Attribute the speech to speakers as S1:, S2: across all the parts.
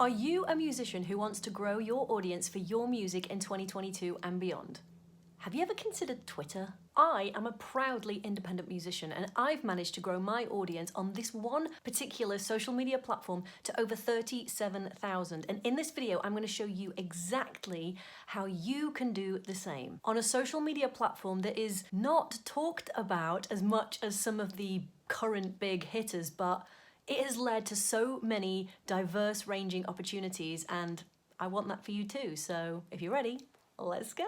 S1: Are you a musician who wants to grow your audience for your music in 2022 and beyond? Have you ever considered Twitter? I am a proudly independent musician and I've managed to grow my audience on this one particular social media platform to over 37,000. And in this video, I'm going to show you exactly how you can do the same on a social media platform that is not talked about as much as some of the current big hitters, but it has led to so many diverse ranging opportunities, and I want that for you too. So if you're ready, let's go.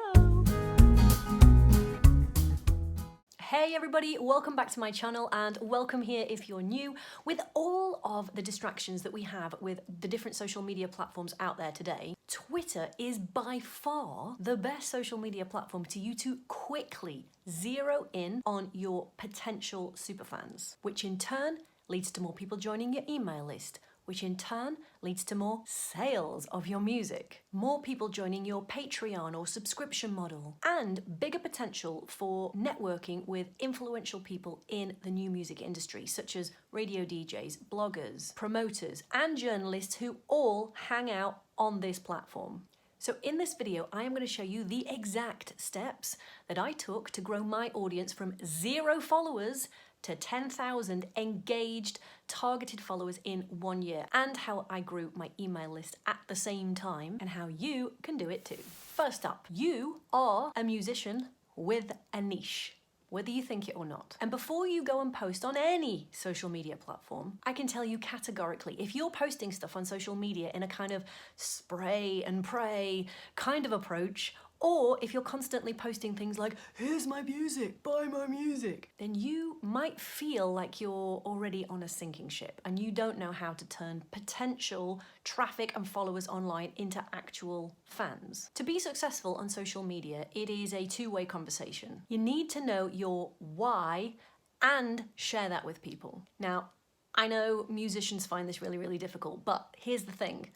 S1: Hey everybody, welcome back to my channel and welcome here if you're new. With all of the distractions that we have with the different social media platforms out there today, Twitter is by far the best social media platform to you to quickly zero in on your potential superfans, which in turn leads to more people joining your email list, which in turn leads to more sales of your music, more people joining your Patreon or subscription model, and bigger potential for networking with influential people in the new music industry, such as radio DJs, bloggers, promoters, and journalists who all hang out on this platform. So in this video, I am going to show you the exact steps that I took to grow my audience from 0 followers to 10,000 engaged, targeted followers in 1 year, and how I grew my email list at the same time, and how you can do it too. First up, you are a musician with a niche, whether you think it or not. And before you go and post on any social media platform, I can tell you categorically, if you're posting stuff on social media in a kind of spray and pray kind of approach, or if you're constantly posting things like, here's my music, buy my music, then you might feel like you're already on a sinking ship and you don't know how to turn potential traffic and followers online into actual fans. To be successful on social media, it is a two-way conversation. You need to know your why and share that with people. Now, I know musicians find this really, really difficult, but here's the thing.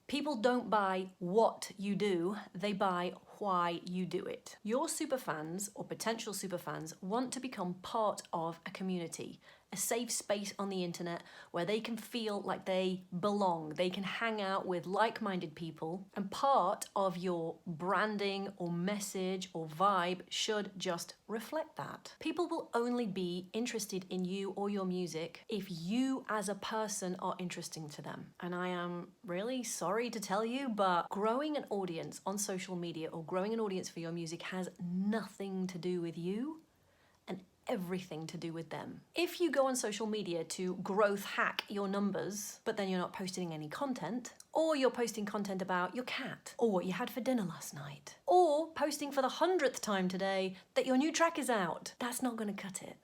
S1: People don't buy what you do, they buy why you do it. Your superfans or potential superfans want to become part of a community, a safe space on the internet where they can feel like they belong, they can hang out with like-minded people, and part of your branding or message or vibe should just reflect that. People will only be interested in you or your music if you as a person are interesting to them. And I am really sorry to tell you, but growing an audience on social media or growing an audience for your music has nothing to do with you and everything to do with them. If you go on social media to growth hack your numbers, but then you're not posting any content, or you're posting content about your cat, or what you had for dinner last night, or posting for the 100th time today that your new track is out, that's not going to cut it.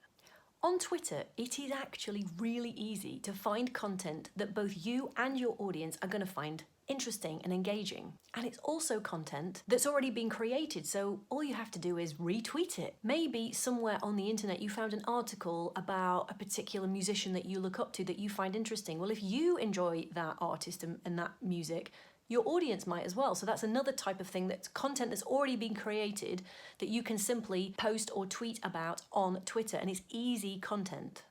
S1: On Twitter, it is actually really easy to find content that both you and your audience are going to find interesting and engaging. And it's also content that's already been created, so all you have to do is retweet it. Maybe somewhere on the internet you found an article about a particular musician that you look up to that you find interesting. Well, if you enjoy that artist and that music, your audience might as well. So that's another type of thing, that's content that's already been created that you can simply post or tweet about on Twitter, and it's easy content.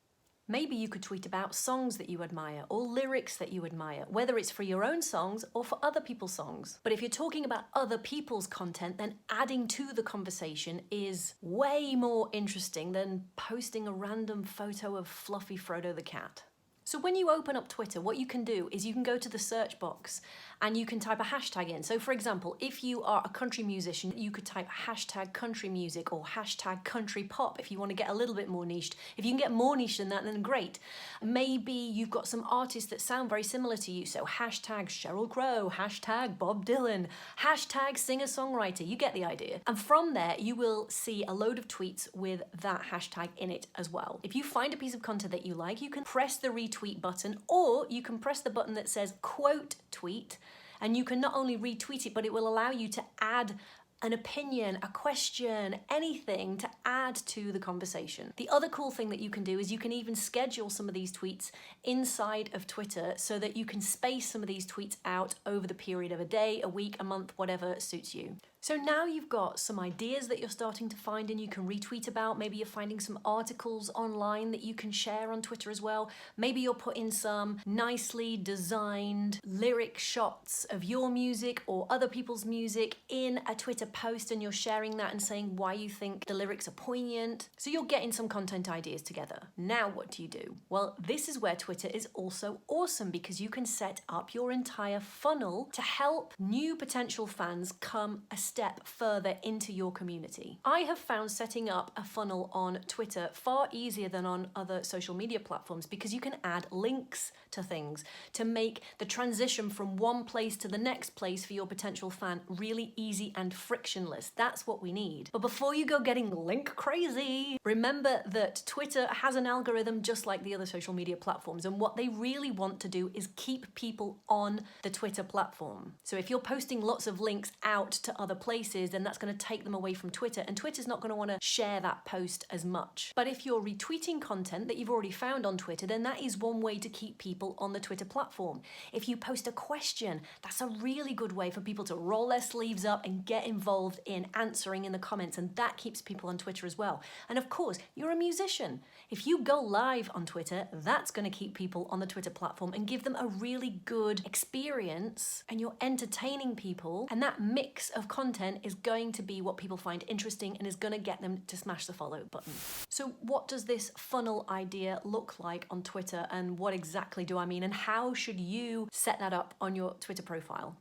S1: Maybe you could tweet about songs that you admire or lyrics that you admire, whether it's for your own songs or for other people's songs. But if you're talking about other people's content, then adding to the conversation is way more interesting than posting a random photo of Fluffy Frodo the cat. So when you open up Twitter, what you can do is you can go to the search box and you can type a hashtag in. So for example, if you are a country musician, you could type hashtag country music or hashtag country pop if you want to get a little bit more niched. If you can get more niche than that, then great. Maybe you've got some artists that sound very similar to you. So hashtag Sheryl Crow, hashtag Bob Dylan, hashtag singer-songwriter, you get the idea. And from there, you will see a load of tweets with that hashtag in it as well. If you find a piece of content that you like, you can press the retweet button, or you can press the button that says quote tweet, and you can not only retweet it, but it will allow you to add an opinion, a question, anything to add to the conversation. The other cool thing that you can do is you can even schedule some of these tweets inside of Twitter so that you can space some of these tweets out over the period of a day, a week, a month, whatever suits you. So now you've got some ideas that you're starting to find and you can retweet about. Maybe you're finding some articles online that you can share on Twitter as well. Maybe you're putting some nicely designed lyric shots of your music or other people's music in a Twitter post, and you're sharing that and saying why you think the lyrics are poignant. So you're getting some content ideas together. Now what do you do? Well, this is where Twitter is also awesome, because you can set up your entire funnel to help new potential fans come a step further into your community. I have found setting up a funnel on Twitter far easier than on other social media platforms, because you can add links to things to make the transition from one place to the next place for your potential fan really easy and frictionless. That's what we need. But before you go getting link crazy, remember that Twitter has an algorithm just like the other social media platforms, and what they really want to do is keep people on the Twitter platform. So if you're posting lots of links out to other places, then that's going to take them away from Twitter, and Twitter's not going to want to share that post as much. But if you're retweeting content that you've already found on Twitter, then that is one way to keep people on the Twitter platform. If you post a question, that's a really good way for people to roll their sleeves up and get involved in answering in the comments, and that keeps people on Twitter as well. And of course, you're a musician. If you go live on Twitter, that's going to keep people on the Twitter platform and give them a really good experience, and you're entertaining people, and that mix of content is going to be what people find interesting and is going to get them to smash the follow button. So what does this funnel idea look like on Twitter, and what exactly do I mean, and how should you set that up on your Twitter profile?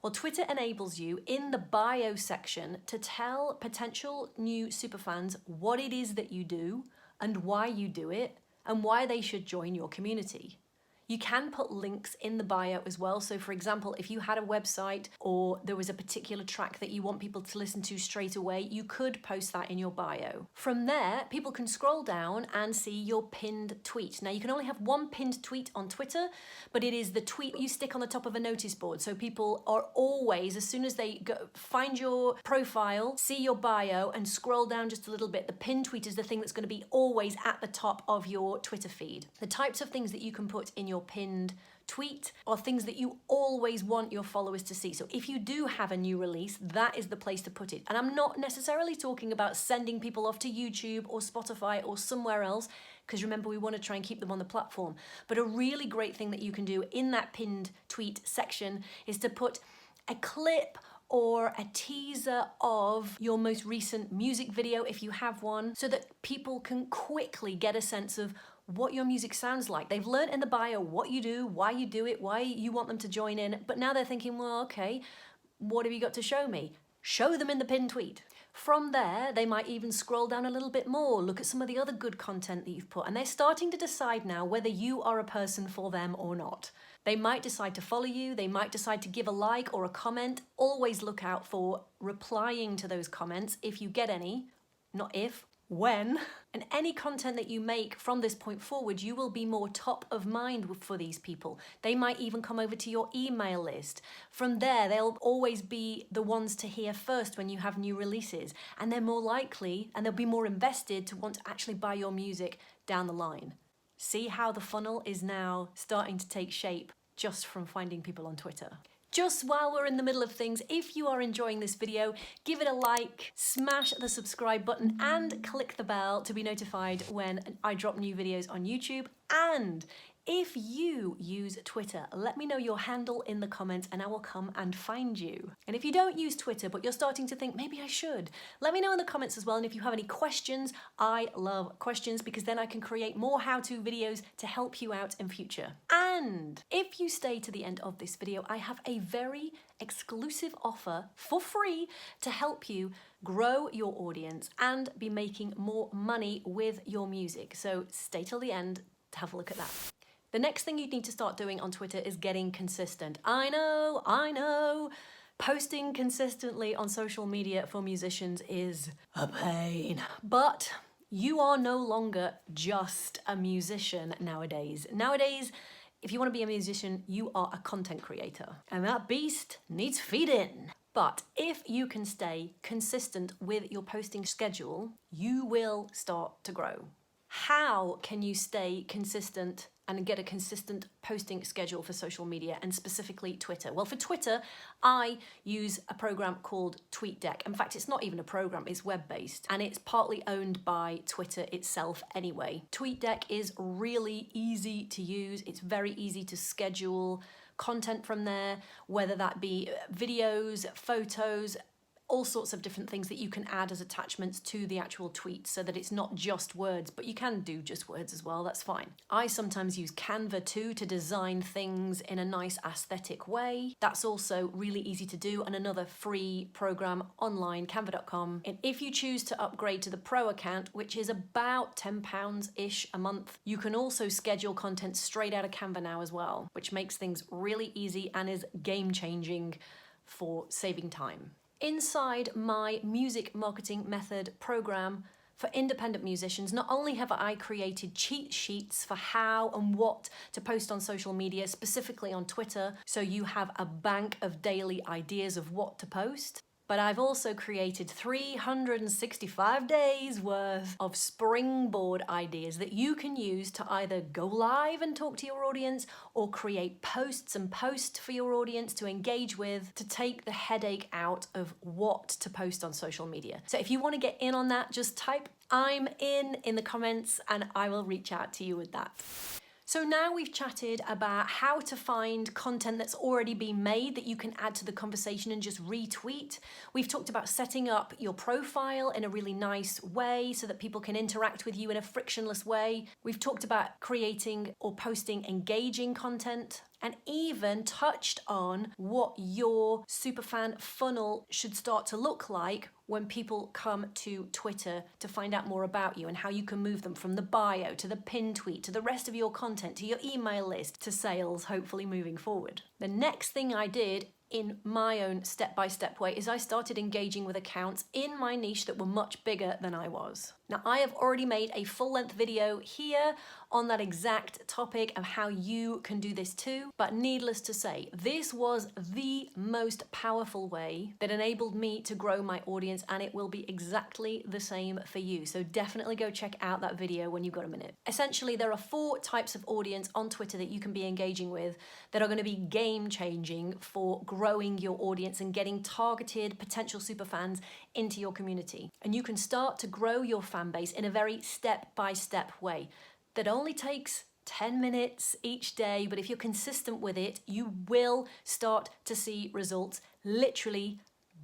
S1: Well, Twitter enables you in the bio section to tell potential new superfans what it is that you do and why you do it and why they should join your community. You can put links in the bio as well. So for example, if you had a website or there was a particular track that you want people to listen to straight away, you could post that in your bio. From there, people can scroll down and see your pinned tweet. Now you can only have one pinned tweet on Twitter, but it is the tweet you stick on the top of a notice board. So people are always, as soon as they go find your profile, see your bio and scroll down just a little bit, the pinned tweet is the thing that's going to be always at the top of your Twitter feed. The types of things that you can put in your pinned tweet are things that you always want your followers to see. So if you do have a new release, that is the place to put it. And I'm not necessarily talking about sending people off to YouTube or Spotify or somewhere else, because remember, we want to try and keep them on the platform. But a really great thing that you can do in that pinned tweet section is to put a clip or a teaser of your most recent music video, if you have one, so that people can quickly get a sense of what your music sounds like. They've learned in the bio what you do, why you do it, why you want them to join in, but now they're thinking, well, okay, what have you got to show me? Show them in the pinned tweet. From there, they might even scroll down a little bit more, look at some of the other good content that you've put, and they're starting to decide now whether you are a person for them or not. They might decide to follow you, they might decide to give a like or a comment. Always look out for replying to those comments if you get any, not if, when. And any content that you make from this point forward, you will be more top of mind for these people. They might even come over to your email list. From there, they'll always be the ones to hear first when you have new releases. And they're more likely, and they'll be more invested to want to actually buy your music down the line. See how the funnel is now starting to take shape just from finding people on Twitter. Just while we're in the middle of things, if you are enjoying this video, give it a like, smash the subscribe button and click the bell to be notified when I drop new videos on YouTube. And if you use Twitter, let me know your handle in the comments and I will come and find you. And if you don't use Twitter, but you're starting to think, maybe I should, let me know in the comments as well. And if you have any questions, I love questions, because then I can create more how-to videos to help you out in future. And if you stay to the end of this video, I have a very exclusive offer for free to help you grow your audience and be making more money with your music. So stay till the end to have a look at that. The next thing you need to start doing on Twitter is getting consistent. I know. Posting consistently on social media for musicians is a pain. But you are no longer just a musician nowadays. Nowadays, if you want to be a musician, you are a content creator. And that beast needs feeding. But if you can stay consistent with your posting schedule, you will start to grow. How can you stay consistent and get a consistent posting schedule for social media, and specifically Twitter? Well, for Twitter, I use a program called TweetDeck. In fact, it's not even a program, it's web-based, and it's partly owned by Twitter itself anyway. TweetDeck is really easy to use. It's very easy to schedule content from there, whether that be videos, photos, all sorts of different things that you can add as attachments to the actual tweet so that it's not just words, but you can do just words as well, that's fine. I sometimes use Canva too to design things in a nice aesthetic way. That's also really easy to do, and another free program online, canva.com. And if you choose to upgrade to the pro account, which is about £10-ish a month, you can also schedule content straight out of Canva now as well, which makes things really easy and is game-changing for saving time. Inside my music marketing method program for independent musicians, not only have I created cheat sheets for how and what to post on social media, specifically on Twitter, so you have a bank of daily ideas of what to post, but I've also created 365 days worth of springboard ideas that you can use to either go live and talk to your audience or create posts and post for your audience to engage with, to take the headache out of what to post on social media. So if you want to get in on that, just type "I'm in the comments and I will reach out to you with that. So now we've chatted about how to find content that's already been made that you can add to the conversation and just retweet. We've talked about setting up your profile in a really nice way so that people can interact with you in a frictionless way. We've talked about creating or posting engaging content, and even touched on what your superfan funnel should start to look like when people come to Twitter to find out more about you, and how you can move them from the bio to the pin tweet to the rest of your content to your email list to sales, hopefully moving forward. The next thing I did in my own step-by-step way is I started engaging with accounts in my niche that were much bigger than I was. Now, I have already made a full-length video here on that exact topic of how you can do this too, but needless to say, this was the most powerful way that enabled me to grow my audience, and it will be exactly the same for you. So definitely go check out that video when you've got a minute. Essentially, there are 4 types of audience on Twitter that you can be engaging with that are going to be game-changing for growing your audience and getting targeted potential superfans into your community. And you can start to grow your fan base in a very step-by-step way that only takes 10 minutes each day, but if you're consistent with it, you will start to see results literally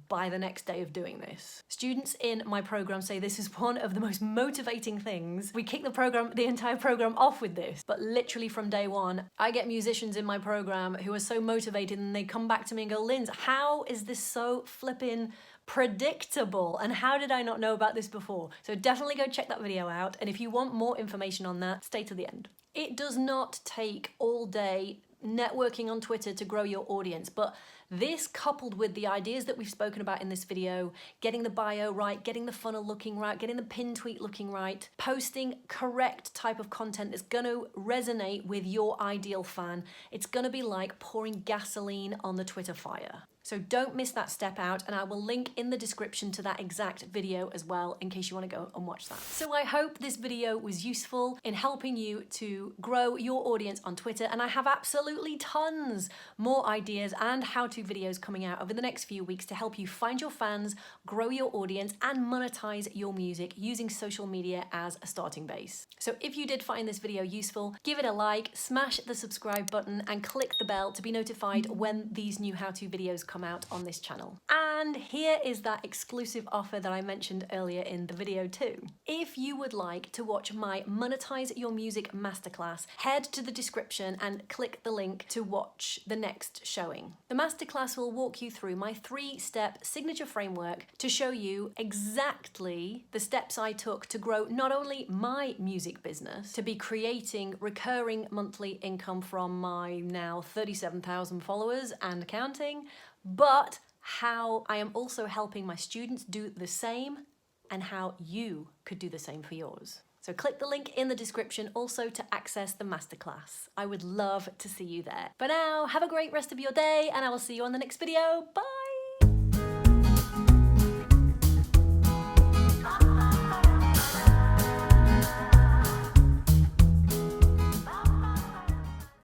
S1: by the next day of doing this. Students in my program say this is one of the most motivating things. We kick the entire program off with this, but literally from day one, I get musicians in my program who are so motivated and they come back to me and go, "Lynz, how is this so flippin' predictable, and how did I not know about this before?" So definitely go check that video out, and if you want more information on that, stay to the end. It does not take all day networking on Twitter to grow your audience, but this, coupled with the ideas that we've spoken about in this video, getting the bio right, getting the funnel looking right, getting the pin tweet looking right, posting correct type of content that's going to resonate with your ideal fan, it's going to be like pouring gasoline on the Twitter fire. So don't miss that step out, and I will link in the description to that exact video as well in case you want to go and watch that. So I hope this video was useful in helping you to grow your audience on Twitter, and I have absolutely tons more ideas and how-to videos coming out over the next few weeks to help you find your fans, grow your audience, and monetize your music using social media as a starting base. So if you did find this video useful, give it a like, smash the subscribe button, and click the bell to be notified when these new how-to videos come out on this channel. And here is that exclusive offer that I mentioned earlier in the video too. If you would like to watch my Monetize Your Music Masterclass, head to the description and click the link to watch the next showing. The masterclass will walk you through my 3-step signature framework to show you exactly the steps I took to grow not only my music business, to be creating recurring monthly income from my now 37,000 followers and counting, but how I am also helping my students do the same and how you could do the same for yours. So click the link in the description also to access the masterclass. I would love to see you there. For now, have a great rest of your day, and I will see you on the next video. Bye!